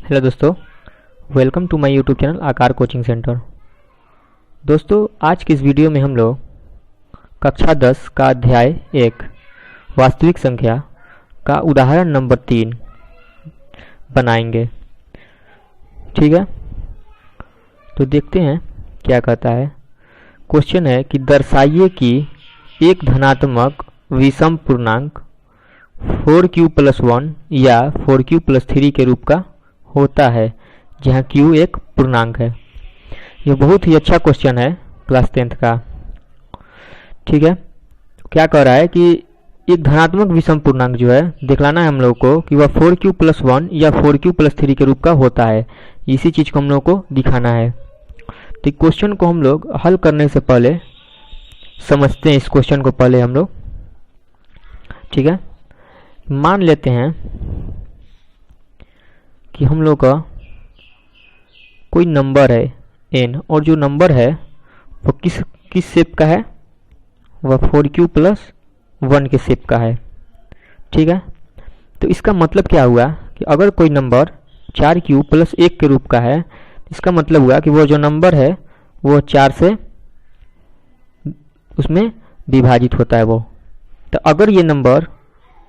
Hello दोस्तों, welcome to my YouTube channel Aakar coaching centre. दोस्तों, आज की इस वीडियो में हम लोग कक्षा 10 का अध्याय 1 वास्तविक संख्या का उदाहरण नंबर 3 बनाएंगे। ठीक है, तो देखते हैं क्या कहता है। क्वेश्चन है कि दर्शाइए कि एक धनात्मक विषम पूर्णांक 4q+1 या 4q+3 के रूप का होता है जहाँ q एक पूर्णांक है। ये बहुत ही अच्छा क्वेश्चन है क्लास 10th का। ठीक है, क्या कह रहा है कि एक धनात्मक विषम पूर्णांक जो है दिखलाना है हम लोग को कि वह 4q+1 या 4q+3 के रूप का होता है। इसी चीज़ को हम लोग को दिखाना है। तो क्वेश्चन को हम लोग हल करने से पहले समझते हैं इस क्वेश्चन को पहले हम लोग। ठीक है, मान लेते हैं कि हम लोग का कोई नंबर है n और जो नंबर है वो किस शेप का है, वह 4q+1 के शेप का है। ठीक है, तो इसका मतलब क्या हुआ कि अगर कोई नंबर 4q+1 के रूप का है, इसका मतलब हुआ कि वो जो नंबर है वो 4 से उसमें विभाजित होता है वो। तो अगर ये नंबर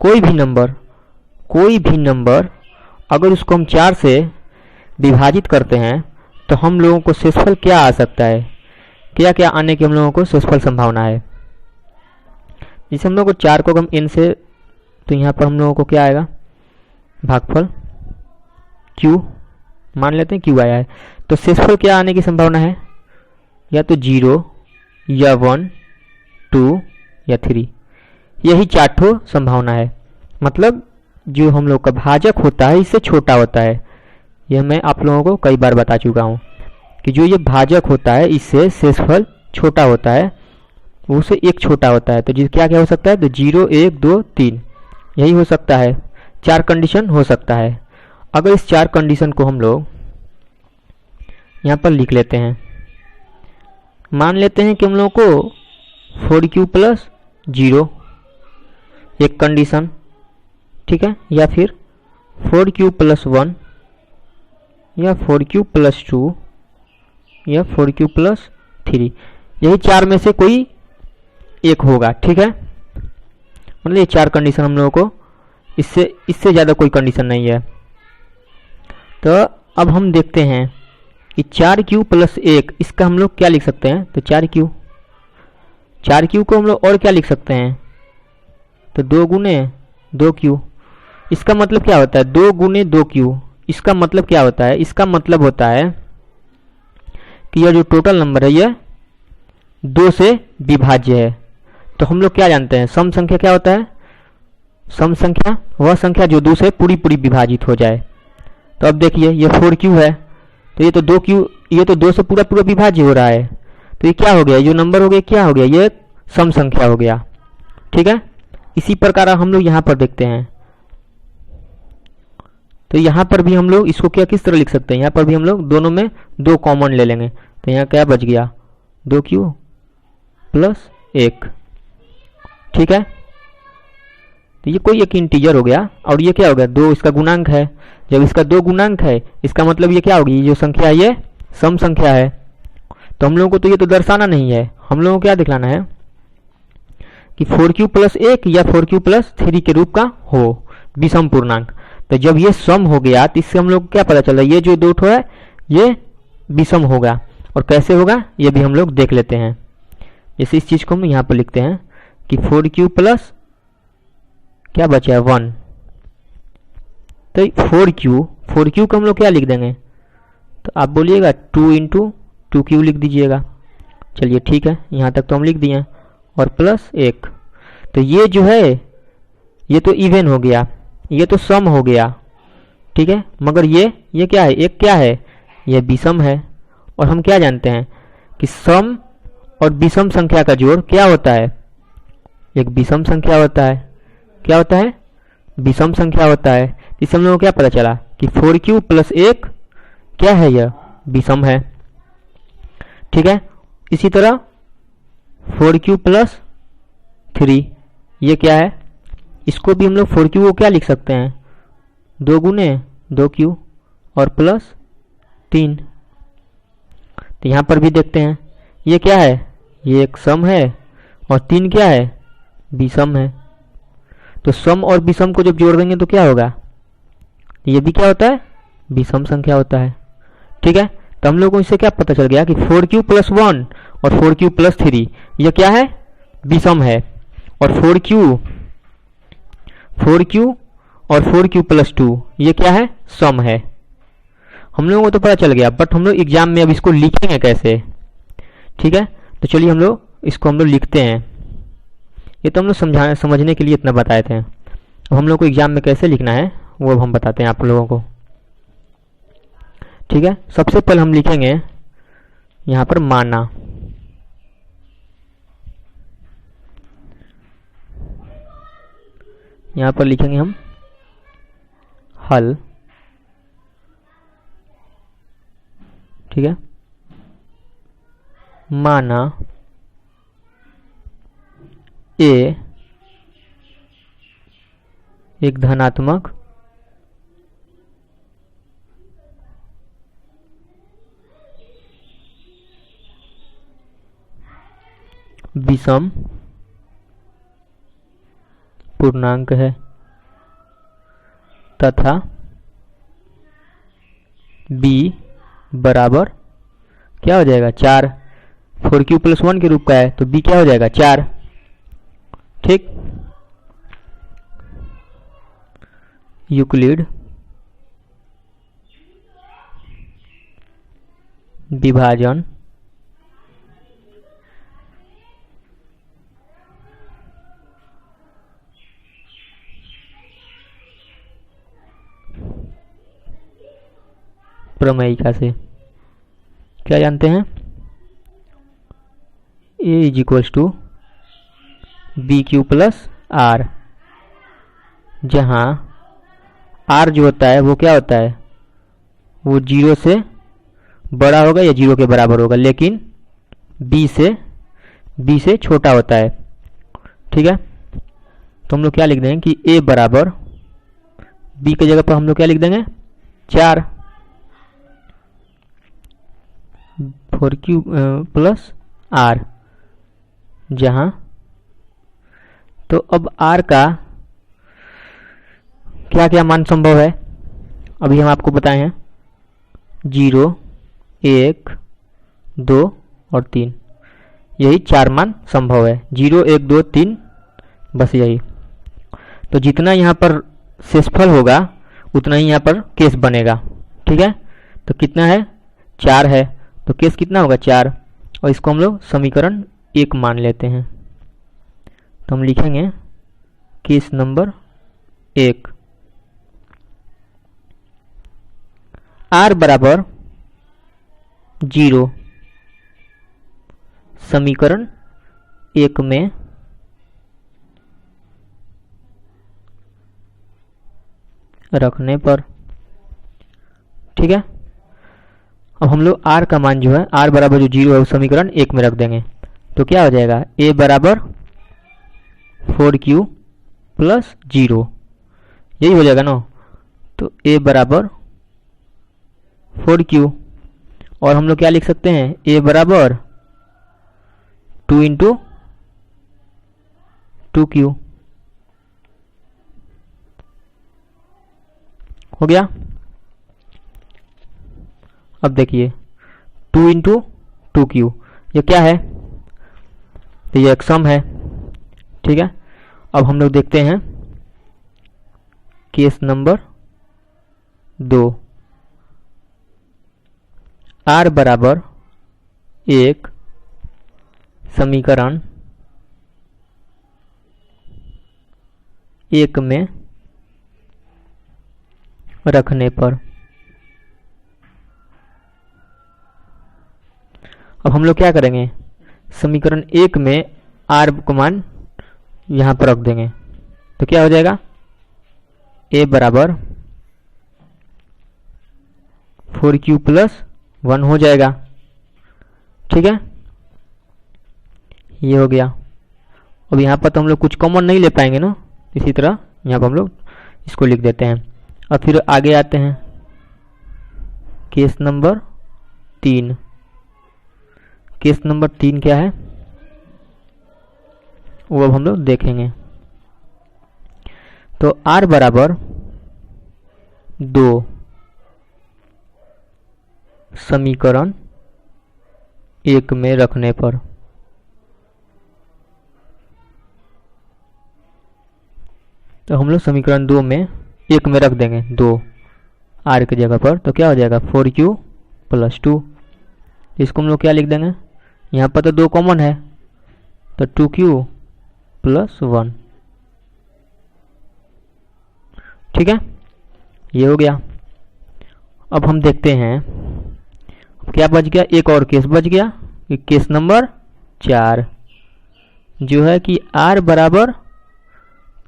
कोई भी नंबर अगर उसको हम 4 से विभाजित करते हैं तो हम लोगों को शेषफल क्या आ सकता है, क्या क्या आने की हम लोगों को शेषफल संभावना है। जैसे हम लोग को 4 को हम n से, तो यहाँ पर हम लोगों को क्या आएगा, भागफल q मान लेते हैं, q आया है। तो शेषफल क्या आने की संभावना है, या तो 0 या 1 2 या 3, यही 4 ठो संभावना है। मतलब जो हम लोग का भाजक होता है इससे छोटा होता है। यह मैं आप लोगों को कई बार बता चुका हूँ कि जो ये भाजक होता है इससे शेषफल छोटा होता है, उससे एक छोटा होता है। तो जी क्या क्या हो सकता है, तो 0 1 2 3 यही हो सकता है। 4 कंडीशन हो सकता है। अगर इस 4 कंडीशन को हम लोग यहाँ पर लिख लेते हैं, मान लेते हैं कि हम लोग को 4q+0 एक कंडीशन, ठीक है, या फिर 4q+1 या 4q+2 या 4q+3, यही 4 में से कोई एक होगा। ठीक है, मतलब ये 4 कंडीशन हम लोगों को, इससे ज़्यादा कोई कंडीशन नहीं है। तो अब हम देखते हैं कि 4q+1 इसका हम लोग क्या लिख सकते हैं, तो 4q को हम लोग और क्या लिख सकते हैं, तो 2 गुने 2q। इसका मतलब क्या होता है, 2 गुने 2q। इसका मतलब क्या होता है, इसका मतलब होता है कि यह जो टोटल नंबर है यह 2 से विभाज्य है। तो हम लोग क्या जानते हैं, सम संख्या क्या होता है, सम संख्या वह संख्या जो 2 से पूरी विभाजित हो जाए। तो अब देखिए ये 4q है, तो ये तो 2q, ये तो 2 से पूरा विभाज्य हो रहा है। तो ये क्या हो गया, जो नंबर हो गया क्या हो गया, ये सम संख्या हो गया। ठीक है, इसी प्रकार हम लोग यहाँ पर देखते हैं। तो यहाँ पर भी हम लोग इसको क्या किस तरह लिख सकते हैं, यहाँ पर भी हम लोग दोनों में 2 कॉमन ले लेंगे। तो यहाँ क्या बच गया, 2q+1। ठीक है, तो ये कोई एक इंटीजर हो गया और ये क्या हो गया, 2 इसका गुणांक है। जब इसका 2 गुणांक है इसका मतलब ये क्या होगी, ये जो संख्या है ये सम संख्या है। तो हम लोगों को तो ये तो दर्शाना नहीं है, हम लोगों को क्या दिखलाना है कि 4q+1 या 4q+3 के रूप का हो विषम पूर्णांक। तो जब ये सम हो गया तो इससे हम लोग को क्या पता चला, ये जो 2 ठो है ये विषम होगा। और कैसे होगा ये भी हम लोग देख लेते हैं। जैसे इस चीज को हम यहाँ पर लिखते हैं कि 4q+ क्या बचा है 1। तो 4q को हम लोग क्या लिख देंगे, तो आप बोलिएगा 2 × 2q लिख दीजिएगा। चलिए ठीक है, यहाँ तक तो हम लिख दिए, और +1। तो ये जो है ये तो इवन हो गया, ये तो सम हो गया। ठीक है, मगर ये क्या है, एक क्या है, ये विषम है। और हम क्या जानते हैं कि सम और विषम संख्या का जोड़ क्या होता है, एक विषम संख्या होता है। क्या होता है, विषम संख्या होता है। इस हम लोगों को क्या पता चला कि 4q+1 क्या है, यह विषम है। ठीक है, इसी तरह 4q+3 ये क्या है, इसको भी हम लोग 4q को क्या लिख सकते हैं, 2 गुने 2q और प्लस 3। तो यहाँ पर भी देखते हैं, ये क्या है, ये एक सम है और 3 क्या है, विषम है। तो सम और विषम को जब जोड़ देंगे तो क्या होगा, ये भी क्या होता है, विषम संख्या होता है। ठीक है, तो हम लोग को इससे क्या पता चल गया कि 4q + 1 और 4q + 3 ये क्या है, विषम है। और 4q और 4q + 2 ये क्या है, सम है। हम लोगों को तो पता चल गया, बट हम लोग एग्जाम में अब इसको लिखेंगे कैसे। ठीक है, तो चलिए हम लोग इसको लिखते हैं। ये तो हम लोग समझने के लिए इतना बताए थे। अब हम लोग को एग्जाम में कैसे लिखना है वो अब हम बताते हैं आप लोगों को। ठीक है, सबसे पहले हम लिखेंगे यहाँ पर माना। यहाँ पर लिखेंगे हम हल। ठीक है, माना ए एक धनात्मक विषम पूर्णांक है तथा b बराबर क्या हो जाएगा, 4। 4q + 1 के रूप का है तो b क्या हो जाएगा, 4। ठीक, यूक्लिड विभाजन प्रमेयिका से क्या जानते हैं, a = bq + r, जहां r जो होता है वो क्या होता है, वो 0 से बड़ा होगा या 0 के बराबर होगा, लेकिन b से छोटा होता है। ठीक है, तो हम लोग क्या लिख देंगे कि a बराबर b की जगह पर हम लोग क्या लिख देंगे, 4। 4q + r, जहां तो अब r का क्या क्या मान संभव है, अभी हम आपको बताए हैं 0, 1, 2 और 3, यही 4 मान संभव है। 0, 1, 2, 3, बस यही। तो जितना यहाँ पर शेषफल होगा उतना ही यहाँ पर केस बनेगा। ठीक है, तो कितना है, 4 है, तो केस कितना होगा, 4। और इसको हम लोग समीकरण 1 मान लेते हैं। तो हम लिखेंगे केस नंबर 1, r बराबर 0 समीकरण 1 में रखने पर। ठीक है, अब हम लोग r का मान जो है, r बराबर जो 0 है उस समीकरण 1 में रख देंगे। तो क्या हो जाएगा, a बराबर 4q + 0, यही हो जाएगा ना। तो a बराबर 4q, और हम लोग क्या लिख सकते हैं, a बराबर 2 × 2q हो गया। अब देखिए 2 × 2q ये क्या है, तो ये एक सम है। ठीक है, अब हम लोग देखते हैं केस नंबर 2, r बराबर 1 समीकरण 1 में रखने पर। अब हम लोग क्या करेंगे, समीकरण 1 में r को मान यहाँ पर रख देंगे। तो क्या हो जाएगा, a बराबर 4q + 1 हो जाएगा। ठीक है, ये हो गया। अब यहाँ पर तो हम लोग कुछ कॉमन नहीं ले पाएंगे ना, इसी तरह यहाँ पर हम लोग इसको लिख देते हैं। अब फिर आगे आते हैं, केस नंबर 3। केस नंबर 3 क्या है वो अब हम लोग देखेंगे। तो r बराबर 2 समीकरण 1 में रखने पर, तो हम लोग समीकरण 2 में 1 में रख देंगे 2 r की जगह पर, तो क्या हो जाएगा 4q + 2। इसको हम लोग क्या लिख देंगे, यहाँ पर तो 2 कॉमन है तो 2q + 1। ठीक है, ये हो गया। अब हम देखते हैं क्या बच गया, एक और केस बच गया, केस नंबर 4 जो है कि r बराबर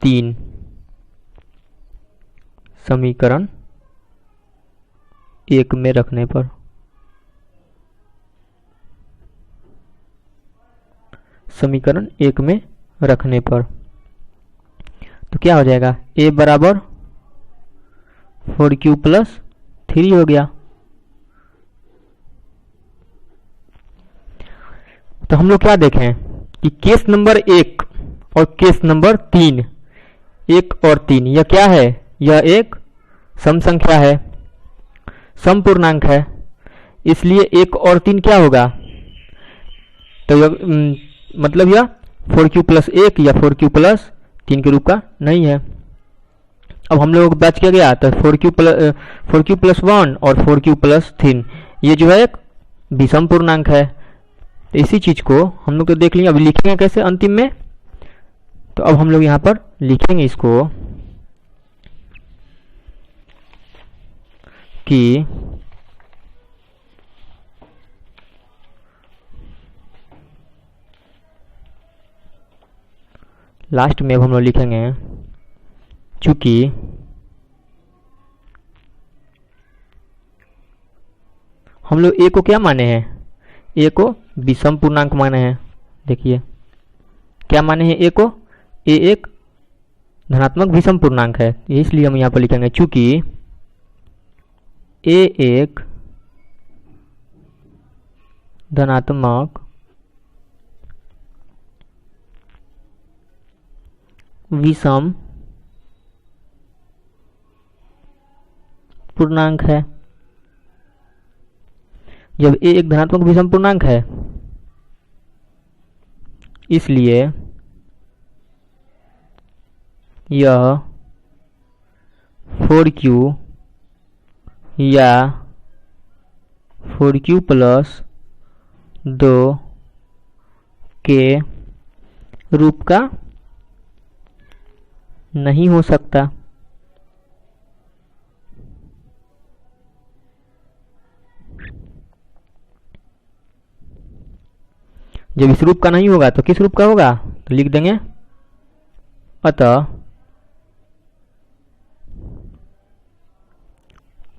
3 समीकरण 1 में रखने पर। समीकरण 1 में रखने पर तो क्या हो जाएगा, a बराबर 4q + 3 हो गया। तो हम लोग क्या देखें कि केस नंबर 1 और केस नंबर 3, 1 और 3 यह क्या है, यह एक सम संख्या है, सम पूर्णांक है, इसलिए 1 और 3 क्या होगा, तो यह मतलब यह 4q + 1 या 4q + 3 के रूप का नहीं है। अब हम लोग बच के गया तो 4q + 1 और 4q + 3 ये जो है एक विषम पूर्णांक है। तो इसी चीज को हम लोग तो देख लिए, अब लिखेंगे कैसे अंतिम में, तो अब हम लोग यहाँ पर लिखेंगे इसको कि लास्ट में अब हम लोग लिखेंगे चूंकि हम लोग a को क्या माने हैं, a को विषम पूर्णांक माने हैं। देखिए क्या माने हैं, a को, a एक धनात्मक विषम पूर्णांक है, इसलिए हम यहाँ पर लिखेंगे चूंकि a एक धनात्मक विषम पूर्णांक है। जब a एक धनात्मक विषम पूर्णांक है इसलिए यह 4q या 4q + 2 के रूप का नहीं हो सकता। जब इस रूप का नहीं होगा तो किस रूप का होगा, तो लिख देंगे अतः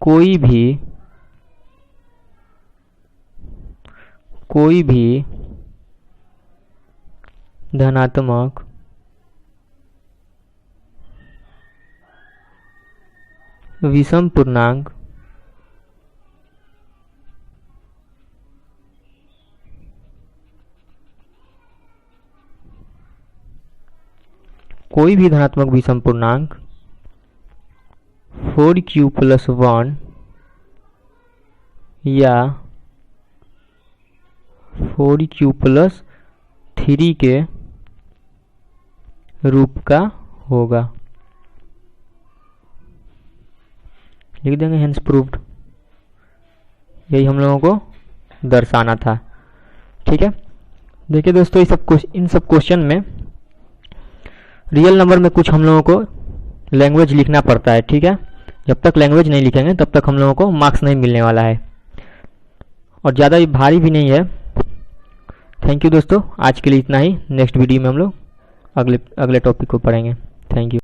कोई भी धनात्मक विषम पूर्णांक कोई भी धनात्मक विषम पूर्णांक 4q + 1 या 4q + 3 के रूप का होगा। लिख देंगे हेंस प्रूव्ड। यही हम लोगों को दर्शाना था। ठीक है, देखिए दोस्तों इन सब क्वेश्चन में रियल नंबर में कुछ हम लोगों को लैंग्वेज लिखना पड़ता है। ठीक है, जब तक लैंग्वेज नहीं लिखेंगे तब तक हम लोगों को मार्क्स नहीं मिलने वाला है, और ज़्यादा भारी भी नहीं है। थैंक यू दोस्तों, आज के लिए इतना ही। नेक्स्ट वीडियो में हम लोग अगले टॉपिक को पढ़ेंगे। Thank you.